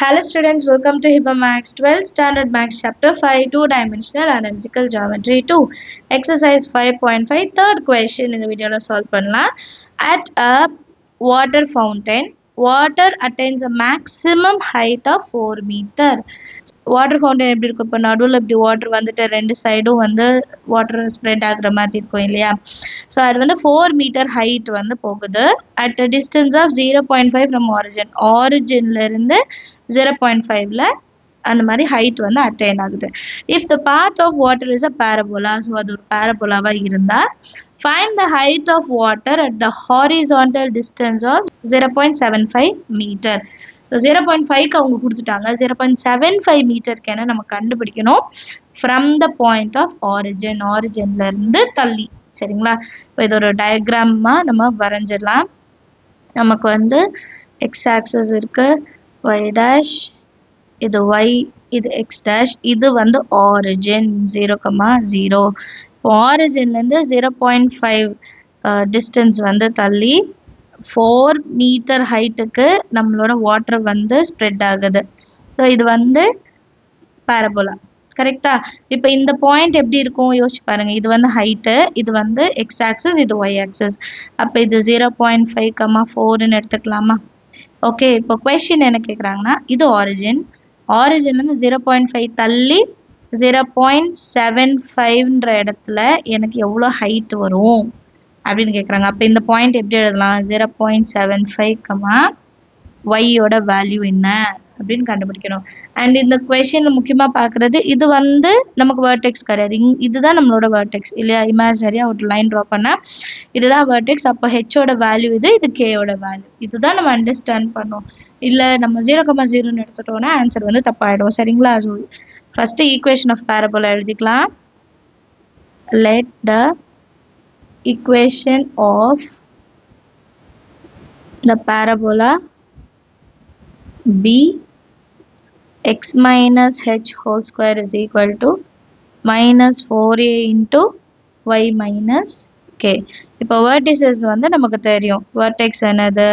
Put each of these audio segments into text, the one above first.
Hello students, welcome to HIPAA Max 12 Standard Max Chapter 5 Two-Dimensional Analytical Geometry 2 Exercise 5.5 Third question in the video solve பண்ணலாம். At a water fountain, water attains a maximum height of 4 meter. Water fountain எப்படி இருக்கும்? இப்போ நடுவில் இப்படி water வந்துட்டு ரெண்டு சைடும் வந்து வாட்டர் ஸ்ப்ரெட் ஆகுற மாதிரி இருக்கும் இல்லையா? ஸோ அது வந்து 4 மீட்டர் ஹைட் வந்து போகுது at a distance of 0.5 from origin. ஆரிஜின்லேருந்து 0.5ல அந்த மாதிரி ஹைட் வந்து அட்டைன் ஆகுது. If the path of water is a parabola, so அது ஒரு பேரபோலாவாக இருந்தால் find the height of water at the horizontal distance of 0.75 meter. So 0.5க்கு அவங்க கொடுத்துட்டாங்க. 0.75 மீட்டருக்கு என்ன நம்ம கண்டுபிடிக்கணும்? From the point of origin, ஆரிஜின்லேருந்து தள்ளி. சரிங்களா? இப்போ இது ஒரு டயக்ராமாக நம்ம வரைஞ்சிடலாம். நமக்கு வந்து எக்ஸ் ஆக்சஸ் இருக்குது, ஒய் டேஷ், இது ஒய், இது எக்ஸ் டேஷ், இது வந்து ஆரிஜின் 0,0. இப்போ ஆரிஜின்லேருந்து 0.5 டிஸ்டன்ஸ் வந்து தள்ளி 4 மீட்டர் ஹைட்டுக்கு நம்மளோட வாட்டர் வந்து ஸ்ப்ரெட் ஆகுது. ஸோ இது வந்து பேரபோலா. கரெக்டா? இப்போ இந்த பாயிண்ட் எப்படி இருக்கும் யோசிச்சு பாருங்க. இது வந்து ஹைட்டு, இது வந்து எக்ஸ் ஆக்சஸ், இது ஒய் ஆக்சஸ். அப்போ இது 0.5,4ன்னு எடுத்துக்கலாமா? ஓகே, இப்போ கொஸ்டின் என்ன கேட்குறாங்கன்னா, இது ஆரிஜின், ஆரிஜின்லேருந்து 0.5 தள்ளி 0.75ன்ற இடத்துல எனக்கு எவ்வளோ ஹைட் வரும் அப்படின்னு கேட்குறாங்க. அப்போ இந்த பாயிண்ட் எப்படி எழுதலாம்? 0.75, ஒய்யோட வேல்யூ என்ன அப்படின்னு கண்டுபிடிக்கணும். அண்ட் இந்த கொஸ்டின் முக்கியமாக பார்க்குறது, இது வந்து நமக்கு வேர்டெக்ஸ் கிடையாது. இதுதான் நம்மளோட வேர்டெக்ஸ் இல்லையா? இமேஜினரியாக ஒரு லைன் ட்ரா பண்ணால் இதுதான் வேர்டெக்ஸ். அப்போ ஹெச்சோட வேல்யூ இது, இது கேயோட வேல்யூ. இதுதான் நம்ம அண்டர்ஸ்டாண்ட் பண்ணோம். இல்லை நம்ம 0,0ன்னு எடுத்துட்டோம்னா ஆன்சர் வந்து தப்பாயிடும். சரிங்களா? So first equation of parabola எழுதிக்கலாம். Let the equation of the parabola be x minus h whole square is equal to minus 4a into y minus k. இப்போ vertices வந்து நமக்கு தெரியும். vertex என்னது?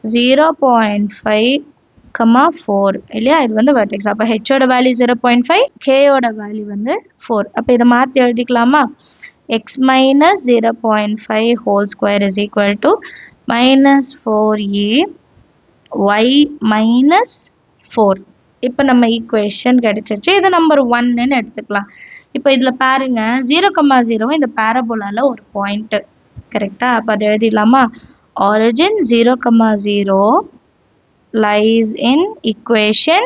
0.5,4 இல்லையா? இது வந்து vertex. அப்போ h ஓட வேல்யூ 0.5, k ஓட வேல்யூ வந்து 4. அப்போ இதை மாற்றி எழுதிக்கலாமா? x minus 0.5 whole square is equal to minus 4a y minus 4. இப்போ நம்ம ஈக்குவேஷன் கிடைச்சிருச்சு. இது நம்பர் 1ன்னு எடுத்துக்கலாம். இப்போ இதில் பாருங்க, 0,0 இந்த பேரபோலால ஒரு பாயிண்ட். கரெக்டா? அப்போ அதை எழுதிடலாமா? Origin 0,0 lies in equation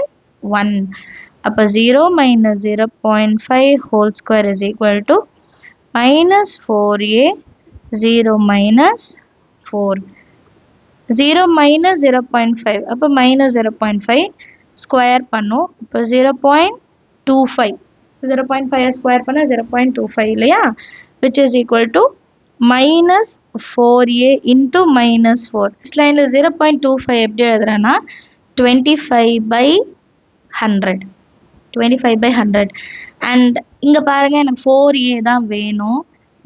1. அப்போ 0 minus 0.5 whole square is equal to minus 4a 0 minus 4. 0 minus 0.5, அப்போ minus 0.5 ஸ்கொயர் பண்ணும். இப்போ 0.25, 0.5 ஸ்கொயர் பண்ணால் 0.25 இல்லையா? which is equal to minus 4a into minus 4. this லைனில் 0.25 எப்படி எழுதுறேன்னா 25/100. 25/100. அண்ட் இங்கே பாருங்கள், எனக்கு 4a தான் வேணும்.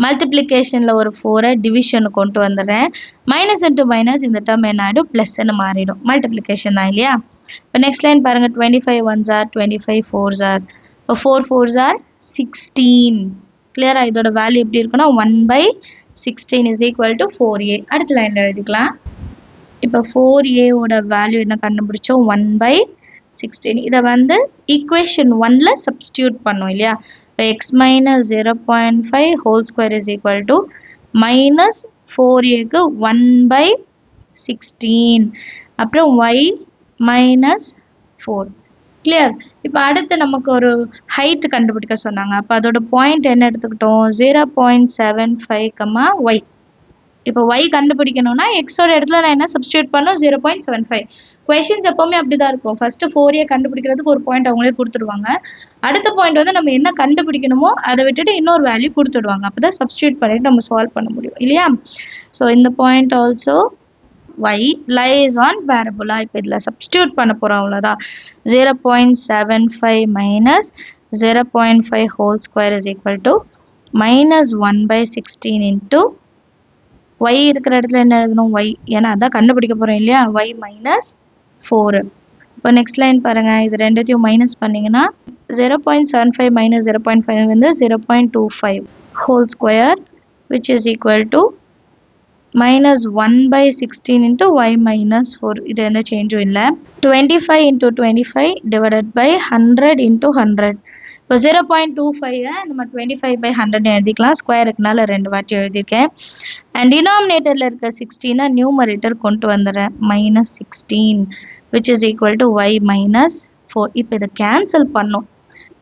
மல்டிப்ளிகேஷனில் ஒரு 4ஐ டிவிஷனு கொண்டு வந்துடுறேன். மைனஸ் இன்ட்டு மைனஸ் இந்த டேர்ம் என்ன ஆகிடும்? ப்ளஸ்ன்னு மாறிடும். மல்டிப்ளிகேஷன் தான் இல்லையா? இப்போ நெக்ஸ்ட் லைன் பாருங்கள், 25 1s are 25 4s are. இப்போ 4 4s are 16. கிளியராக? இதோட வேல்யூ எப்படி இருக்குன்னா 1/16 is equal to 4a. அடுத்த லைனில் எழுதிக்கலாம். இப்போ 4a வேல்யூ என்ன கண்டுபிடிச்சோம்? 1/16. இதை வந்து ஈக்குவேஷன் 1ல சப்ஸ்டியூட் பண்ணோம் இல்லையா? இப்போ X minus 0.5 whole square is equal to minus 4aக்கு 1/16, அப்புறம் ஒய் மைனஸ் 4. கிளியர்? இப்போ அடுத்து நமக்கு ஒரு ஹைட் கண்டுபிடிக்க சொன்னாங்க. அப்போ அதோட பாயிண்ட் என்ன எடுத்துக்கிட்டோம்? 0.75, ஒய். இப்போ ஒய் கண்டுபிடிக்கணும்னா எக்ஸோட இடத்துல நான் என்ன சப்ஸ்டியூட் பண்ணோம்? 0.75. கொஷின்ஸ் எப்போவுமே அப்படி தான் இருக்கும். ஃபஸ்ட்டு 4a கண்டுபிடிக்கிறதுக்கு ஒரு பாயிண்ட் அவங்களே கொடுத்துடுவாங்க. அடுத்த பாயிண்ட் வந்து நம்ம என்ன கண்டுபிடிக்கணுமோ அதை விட்டுட்டு இன்னொரு வேல்யூ கொடுத்துடுவாங்க. அப்போ தான் சப்ஸ்டியூட் பண்ணிட்டு நம்ம சால்வ் பண்ண முடியும் இல்லையா? ஸோ இந்த point also y lies on parabola. இப்போ இதில் சப்ஸ்டியூட் பண்ண போகிறோம், அவ்வளோதான். 0.75 minus 0.5 whole square is equal to minus 1/16 into y இருக்கிற இடத்துல என்ன எழுதணும்? y, ஏன்னா அதான் கண்டுபிடிக்க போகிறோம் இல்லையா? y minus 4. இப்போ நெக்ஸ்ட் லைன் பாருங்கள், இது ரெண்டுத்தையும் மைனஸ் பண்ணிங்கன்னா 0.75 minus 0.5 வந்து 0.25 whole square which is equal to minus 1 by 16 into y minus 4. இது எந்த சேஞ்சும் இல்லை. 25 into 25 divided by 100 into 100. இப்போ 0.25 நம்ம 25 by 100 எழுதிக்கலாம். ஸ்கொயர் இருக்குனால ரெண்டு வாட்டி எழுதியிருக்கேன். அண்ட் டினாமினேட்டரில் இருக்க 16 நியூமரேட்டர் கொண்டு வந்துடுறேன். minus 16 which is equal to y minus 4. இப்போ இதை கேன்சல் பண்ணோம்.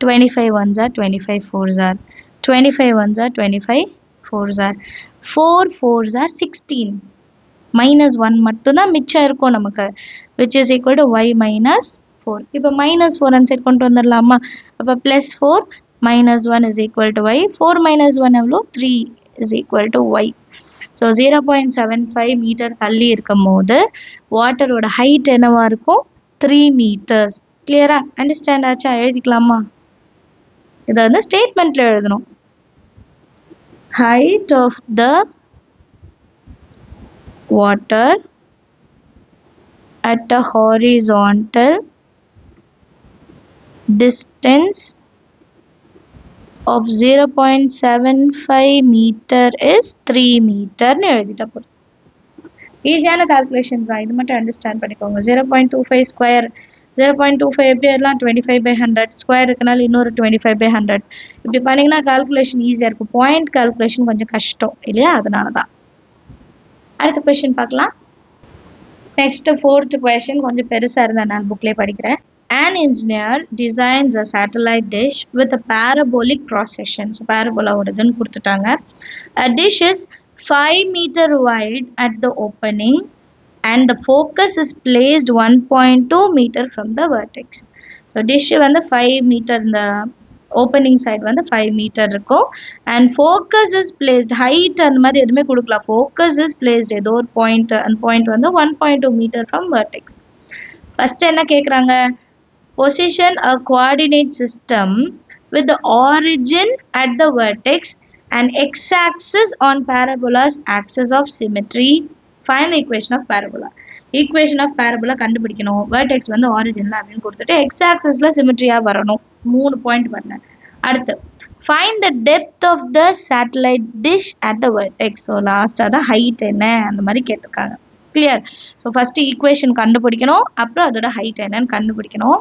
25 ones are 25 fours are 25 ones are 25 fours are 4 fours are 16. minus 1 மட்டும்தான் மிச்சம் இருக்கும் நமக்கு, which is equal to y minus 4. இப்போ minus 4 அந்த சைட் கொண்டு வந்துடலாமா? அப்போ plus 4 minus 1 is equal to y. 4 minus 1 எவ்வளோ? 3 is equal to y. So 0.75 meter தள்ளி இருக்கும் போது வாட்டரோட ஹைட் என்னவா இருக்கும்? 3 meters. கிளியரா? அண்டர்ஸ்டாண்ட் ஆச்சா? எழுதிக்கலாமா? இதை வந்து ஸ்டேட்மெண்ட்ல எழுதணும். height of the water at a horizontal distance of 0.75 meter is 3 meter னு எழுதிட்டா போதும். ஈஸியான கால்குலேஷன்ஸ் தான், இது மட்டும் அண்டர்ஸ்டாண்ட் பண்ணிக்கோங்க. 0.25 ஸ்கொயர் 0.25 எப்படி எல்லாம் 25 by 100 ஸ்கொயர் இருக்கனால இன்னொரு 25 by 100 இப்படி பண்ணிங்கன்னா கால்குலேஷன் ஈஸியாக இருக்கும். பாயிண்ட் கால்குலேஷன் கொஞ்சம் கஷ்டம் இல்லையா? அதனால தான். அடுத்த கொஷின் பார்க்கலாம். நெக்ஸ்ட் 4th கொஷின் கொஞ்சம் பெருசாக இருந்தால் நான் புக்லேயே படிக்கிறேன். An engineer designs a satellite dish with a parabolic cross section. So parabola வருதுன்னு கொடுத்துட்டாங்க. A dish is 5 meter wide at the opening and the focus is placed 1.2 meter from the vertex. So dish வந்து 5 meter, இந்த opening side வந்து 5 meter இருக்கும். And focus is placed, height அந்த மாதிரி எதுவுமே கொடுக்கலாம். ஃபோக்கஸ் இஸ் பிளேஸ்ட் ஏதோ ஒரு பாயிண்ட், அந்த பாயிண்ட் வந்து 1.2 மீட்டர் ஃப்ரம் வெர்டெக்ஸ். ஃபர்ஸ்ட் என்ன கேட்குறாங்க? Position a coordinate system with the origin at the vertex and X axis on parabola's axis of symmetry. Find the equation of parabola. Equation of parabola கண்டுபிடிக்கணும். Vertex வந்து ஆரிஜின்ல அப்படின்னு கொடுத்துட்டு X ஆக்சிஸ்ல சிமெட்ரியா வரணும். 3 point பண்ணேன். அடுத்து find the depth of the satellite dish at the vertex. So லாஸ்ட்டாக தான் ஹைட் என்ன அந்த மாதிரி கேட்டிருக்காங்க. கிளியர்? ஸோ ஃபர்ஸ்ட் ஈக்குவேஷன் கண்டுபிடிக்கணும், அப்புறம் அதோட ஹைட் என்னன்னு கண்டுபிடிக்கணும்.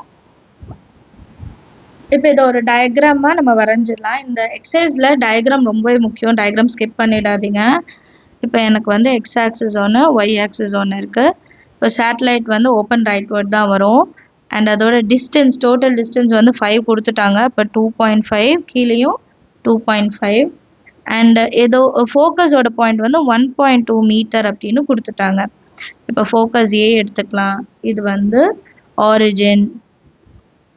இப்போ இதை ஒரு டயக்ராமாக நம்ம வரைஞ்சிடலாம். இந்த எக்ஸசைஸில் டயக்ராம் ரொம்பவே முக்கியம். டயக்ராம் ஸ்கிப் பண்ணிடாதீங்க. இப்போ எனக்கு வந்து எக்ஸ் ஆக்சிஸ் ஒன்று, ஒய் ஆக்சிஸ் ஒன்று இருக்குது. இப்போ சேட்டலைட் வந்து ஓப்பன் ரைட்வர்ட் தான் வரும். அண்ட் அதோட டிஸ்டன்ஸ், டோட்டல் டிஸ்டன்ஸ் வந்து 5 கொடுத்துட்டாங்க. இப்போ 2.5, கீழேயும் 2.5. அண்ட் ஏதோ ஃபோக்கஸோட பாயிண்ட் வந்து 1.2 மீட்டர் அப்படின்னு கொடுத்துட்டாங்க. இப்போ ஃபோக்கஸ் ஏ எடுத்துக்கலாம். இது வந்து ஆரிஜின்,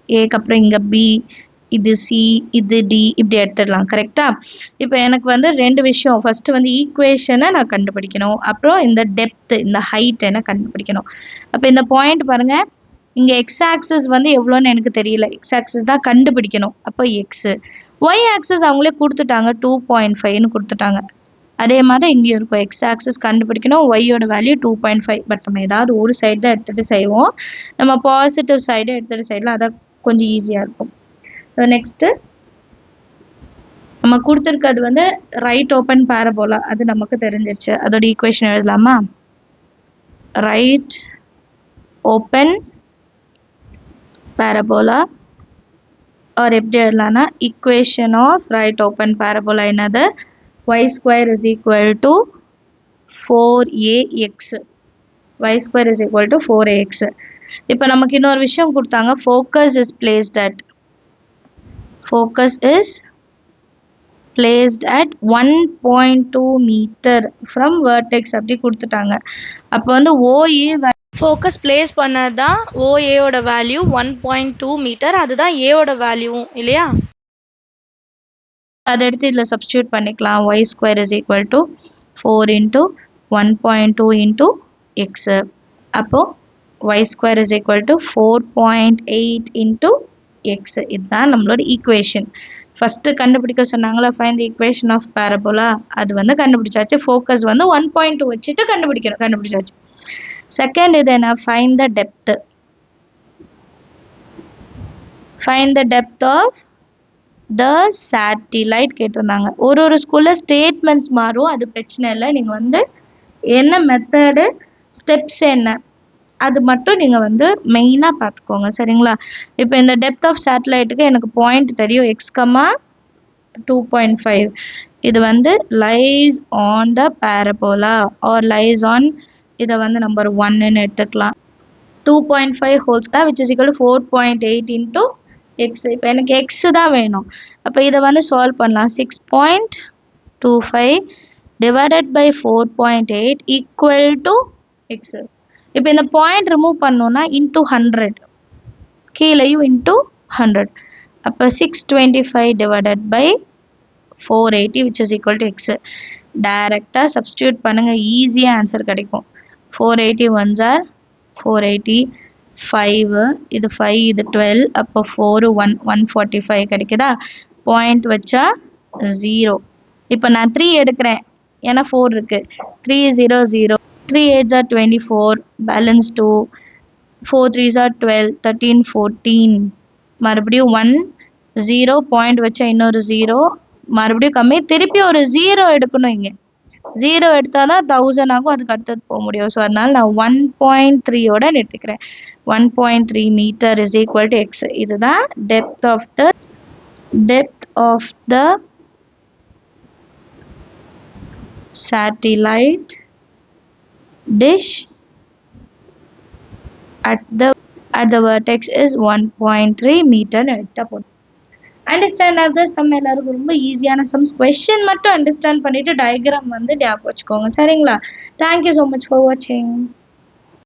ஏக்கு அப்புறம் இங்கே பி, இது சி, இது டி, இப்படி எடுத்துடலாம். கரெக்டா? இப்போ எனக்கு வந்து 2 விஷயம். ஃபர்ஸ்ட் வந்து ஈக்குவேஷனை நான் கண்டுபிடிக்கணும், அப்புறம் இந்த டெப்த், இந்த ஹைட் என்ன கண்டுபிடிக்கணும். அப்போ இந்த பாயிண்ட் பாருங்க, இங்கே எக்ஸ் ஆக்சிஸ் வந்து எவ்வளோன்னு எனக்கு தெரியல. எக்ஸ் ஆக்சிஸ் தான் கண்டுபிடிக்கணும். அப்போ எக்ஸு. ஒய் ஆக்சிஸ் அவங்களே கொடுத்துட்டாங்க, 2.5ன்னு கொடுத்துட்டாங்க. அதே மாதிரி இங்கேயும் இருக்கும். எக்ஸ் ஆக்சிஸ் கண்டுபிடிக்கணும், ஒய்யோட வேல்யூ 2.5. பட் நம்ம ஏதாவது ஒரு சைடு தான் எடுத்துகிட்டு செய்வோம். நம்ம பாசிட்டிவ் சைடு எடுத்துகிட்டு சைடில் அதான் கொஞ்சம் ஈஸியாக இருக்கும். நெக்ஸ்ட்டு நம்ம கொடுத்துருக்கிறது வந்து ரைட் ஓப்பன் பேரபோலா, அது நமக்கு தெரிஞ்சிருச்சு. அதோட ஈக்குவேஷன் எழுதலாமா? ரைட் ஓப்பன் பேரபோலா, or எப்படி எழுதலாம்னா equation of right open parabola என்னது? y square is equal to 4ax. y square is equal to 4ax. இப்போ நமக்கு இன்னொரு விஷயம் கொடுத்தாங்க, focus is placed at 1.2 meter from vertex அப்படி கொடுத்துட்டாங்க. அப்போ வந்து OA ஃபோக்கஸ் பிளேஸ் பண்ணது தான் ஓஏயோட வேல்யூ 1.2 மீட்டர். அதுதான் ஏவோட வேல்யூவும் இல்லையா? அதை எடுத்து இதில் சப்ஸ்டியூட் பண்ணிக்கலாம். Y square is equal to 4 into 1.2 into X. அப்போது Y square is equal to 4.8 into X. இதுதான் நம்மளோட ஈக்குவேஷன். ஃபஸ்ட்டு கண்டுபிடிக்க சொன்னாங்களா, find the equation of parabola. அது வந்து கண்டுபிடிச்சாச்சு. ஃபோக்கஸ் வந்து 1.2 வச்சுட்டு கண்டுபிடிச்சாச்சு. செகண்ட் இது என்ன? Find the depth. find the depth of the satellite கேட்டிருந்தாங்க. ஒரு ஸ்கூலில் ஸ்டேட்மெண்ட்ஸ் மாறும், அது பிரச்சனை இல்லை. நீங்கள் வந்து என்ன மெத்தடு, ஸ்டெப்ஸ் என்ன, அது மட்டும் நீங்கள் வந்து மெயினாக பார்த்துக்கோங்க. சரிங்களா? இப்போ இந்த டெப்த் ஆஃப் சேட்டலைட்டுக்கு எனக்கு பாயிண்ட் தெரியும், எக்ஸ்கமா 2.5. இது வந்து lies on the parabola or lies on, இதை வந்து நம்பர் 1ன்னு எடுத்துக்கலாம். 2.5 whole square which is equal to 4.8 into x. இப்போ எனக்கு x தான் வேணும். அப்போ இதை வந்து சால்வ் பண்ணலாம். 6.25 divided by 4.8 equal to x. இப்போ இந்த பாயிண்ட் ரிமூவ் பண்ணோன்னா into 100, கீழேயும் into 100. அப்போ 625 divided by 480 which is equal to x. டைரெக்டாக சப்ஸ்டியூட் பண்ணுங்கள், ஈஸியாக ஆன்சர் கிடைக்கும். 480 ones are 480, 5 இது 5 இது 12, அப்போ 4 1 145 கிடைக்குதா? பாயிண்ட் வச்சா 0. இப்போ நான் 3 எடுக்கிறேன், ஏன்னா 4 இருக்கு. 3 0 0, 3 8s are 24, balance 2, 4 3s are 12, 13 14, மறுபடியும் 1 0, பாயிண்ட் வச்சா இன்னொரு 0, மறுபடியும் கம்மி, திருப்பி ஒரு 0 எடுக்கணும். இங்கே 0 எடுத்தால் தான் 1000 ஆகும், அதுக்கு அடுத்தது போக முடியும். ஸோ அதனால் நான் 1.3யோட நிறுத்திக்கிறேன். 1.3 meter is equal to X. இதுதான் depth of the satellite dish at the vertex is 1.3 meter எடுத்தா போதும். அண்டர்ஸ்டாண்ட் ஆஃப் த சம் எல்லாருக்கும் ரொம்ப ஈஸியான சம்ஸ். கொஸ்டின் மட்டும் அண்டர்ஸ்டாண்ட் பண்ணிவிட்டு டயக்ராம் வந்து ஞாபகம் வச்சுக்கோங்க. சரிங்களா? தேங்க்யூ ஸோ மச் ஃபார் வாட்சிங்.